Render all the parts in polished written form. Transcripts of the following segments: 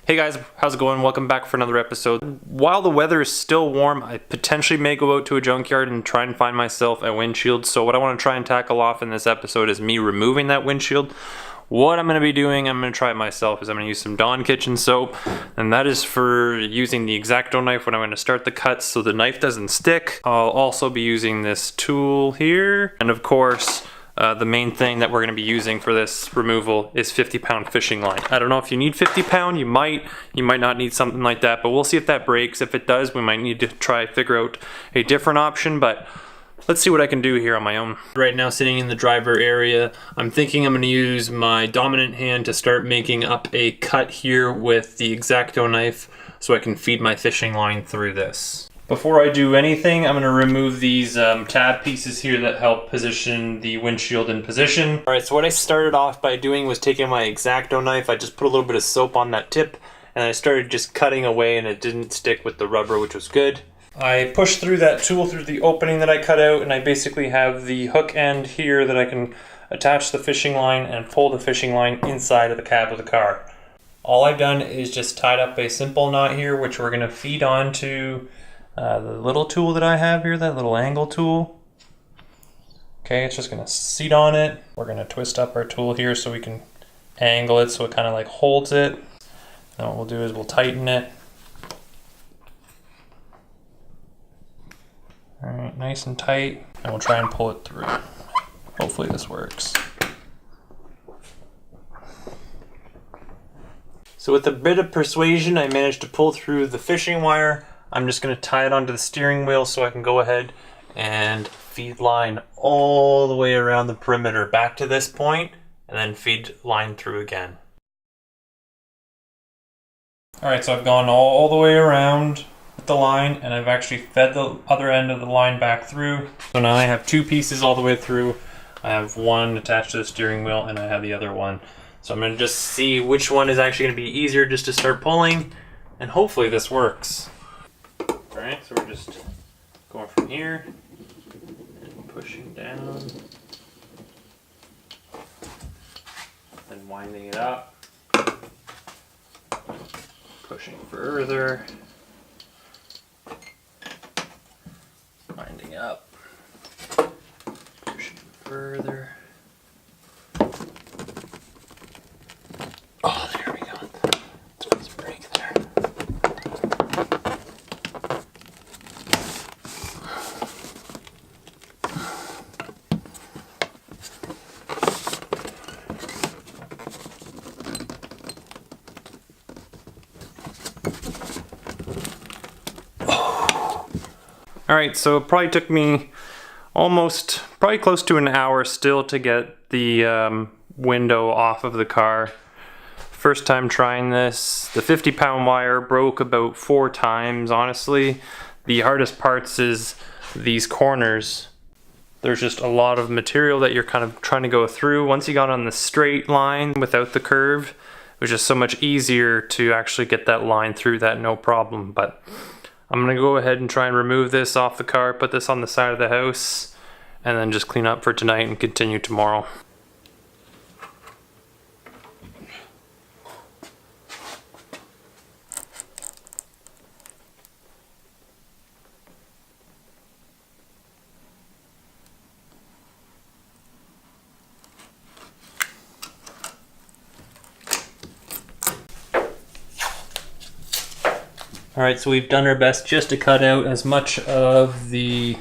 Hey guys, how's it going? Welcome back for another episode. While the weather is still warm, I potentially may go out to a junkyard and try and find myself a windshield. So what I want to try and tackle off in this episode is me removing that windshield. What I'm going to be doing, I'm going to try it myself, is I'm going to use some Dawn kitchen soap, and that is for using the X-Acto knife when I'm going to start the cuts so the knife doesn't stick. I'll also be using this tool here, and of course, the main thing that we're going to be using for this removal is 50-pound fishing line. I don't know if you need 50-pound, you might not need something like that, but we'll see if that breaks. If it does, we might need to figure out a different option, but let's see what I can do here on my own. Right now, sitting in the driver area, I'm thinking I'm going to use my dominant hand to start making up a cut here with the X-Acto knife so I can feed my fishing line through this. Before I do anything, I'm going to remove these tab pieces here that help position the windshield in position. Alright, so what I started off by doing was taking my X-Acto knife, I just put a little bit of soap on that tip, and I started just cutting away and it didn't stick with the rubber, which was good. I pushed through that tool through the opening that I cut out, and I basically have the hook end here that I can attach the fishing line and pull the fishing line inside of the cab of the car. All I've done is just tied up a simple knot here, which we're going to feed onto the little tool that I have here, that little angle tool. Okay, it's just going to seat on it. We're going to twist up our tool here so we can angle it so it kind of like holds it. And what we'll do is we'll tighten it. Alright, nice and tight, and we'll try and pull it through. Hopefully this works. So with a bit of persuasion, I managed to pull through the fishing wire. I'm just going to tie it onto the steering wheel so I can go ahead and feed line all the way around the perimeter back to this point, and then feed line through again. Alright, so I've gone all the way around the line, and I've actually fed the other end of the line back through. So now I have two pieces all the way through. I have one attached to the steering wheel, and I have the other one. So I'm going to just see which one is actually going to be easier just to start pulling, and hopefully this works. Alright, so we're just going from here and pushing down, then winding it up, pushing further, winding up, pushing further. Oh, there we go. There's a break there. Alright, so it probably took me probably close to an hour still to get the window off of the car. First time trying this, the 50-pound wire broke about 4 times, honestly. The hardest parts is these corners. There's just a lot of material that you're kind of trying to go through. Once you got on the straight line without the curve, it was just so much easier to actually get that line through that no problem. But I'm going to go ahead and try and remove this off the car, put this on the side of the house, and then just clean up for tonight and continue tomorrow. Alright, so we've done our best just to cut out as much of the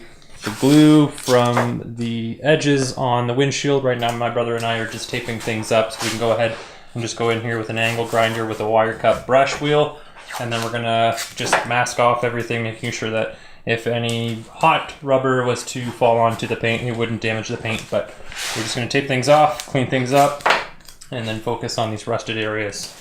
glue from the edges on the windshield. Right now my brother and I are just taping things up, so we can go ahead and just go in here with an angle grinder with a wire cut brush wheel, and then we're gonna just mask off everything, making sure that if any hot rubber was to fall onto the paint, it wouldn't damage the paint. But we're just gonna tape things off, clean things up, and then focus on these rusted areas.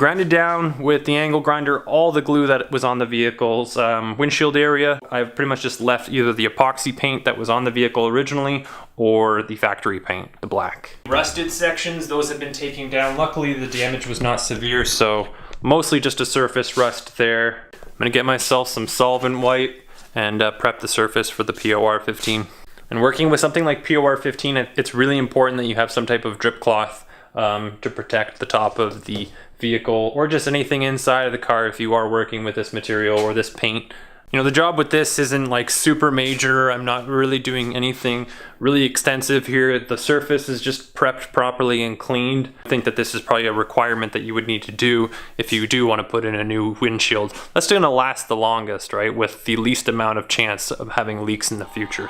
Grinded down with the angle grinder all the glue that was on the vehicle's windshield area. I've pretty much just left either the epoxy paint that was on the vehicle originally or the factory paint, the black. Rusted sections, those have been taken down. Luckily the damage was not severe, so mostly just a surface rust there. I'm gonna get myself some solvent wipe and prep the surface for the POR 15. And working with something like POR 15, it's really important that you have some type of drip cloth to protect the top of the vehicle or just anything inside of the car if you are working with this material or this paint. You know, the job with this isn't like super major. I'm not really doing anything really extensive here. The surface is just prepped properly and cleaned. I think that this is probably a requirement that you would need to do if you do want to put in a new windshield. That's going to last the longest, right? With the least amount of chance of having leaks in the future.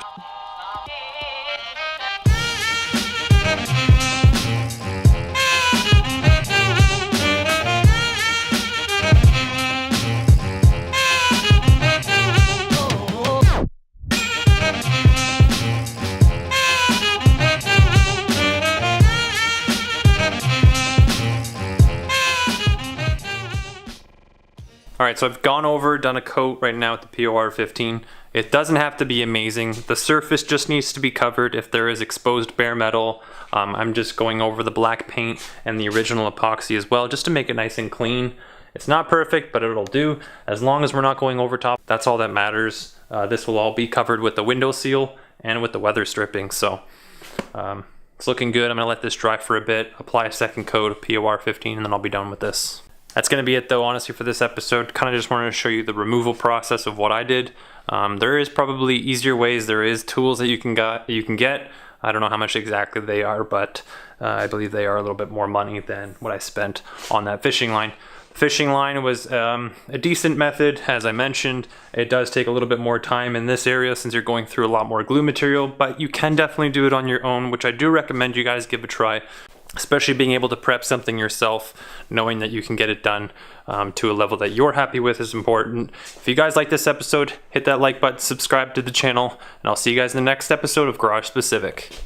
Alright, so I've gone over, done a coat right now with the POR 15. It doesn't have to be amazing. The surface just needs to be covered if there is exposed bare metal. I'm just going over the black paint and the original epoxy as well, just to make it nice and clean. It's not perfect, but it'll do. As long as we're not going over top, that's all that matters. This will all be covered with the window seal and with the weather stripping, so it's looking good. I'm gonna let this dry for a bit, apply a second coat of POR 15, and then I'll be done with this. That's going to be it though, honestly, for this episode. Kind of just wanted to show you the removal process of what I did. There is probably easier ways. There is tools that you can get. I don't know how much exactly they are, but I believe they are a little bit more money than what I spent on that fishing line. The fishing line was a decent method, as I mentioned. It does take a little bit more time in this area since you're going through a lot more glue material, but you can definitely do it on your own, which I do recommend you guys give a try. Especially being able to prep something yourself, knowing that you can get it done to a level that you're happy with is important. If you guys like this episode, hit that like button, subscribe to the channel, and I'll see you guys in the next episode of Garage SpeCivic.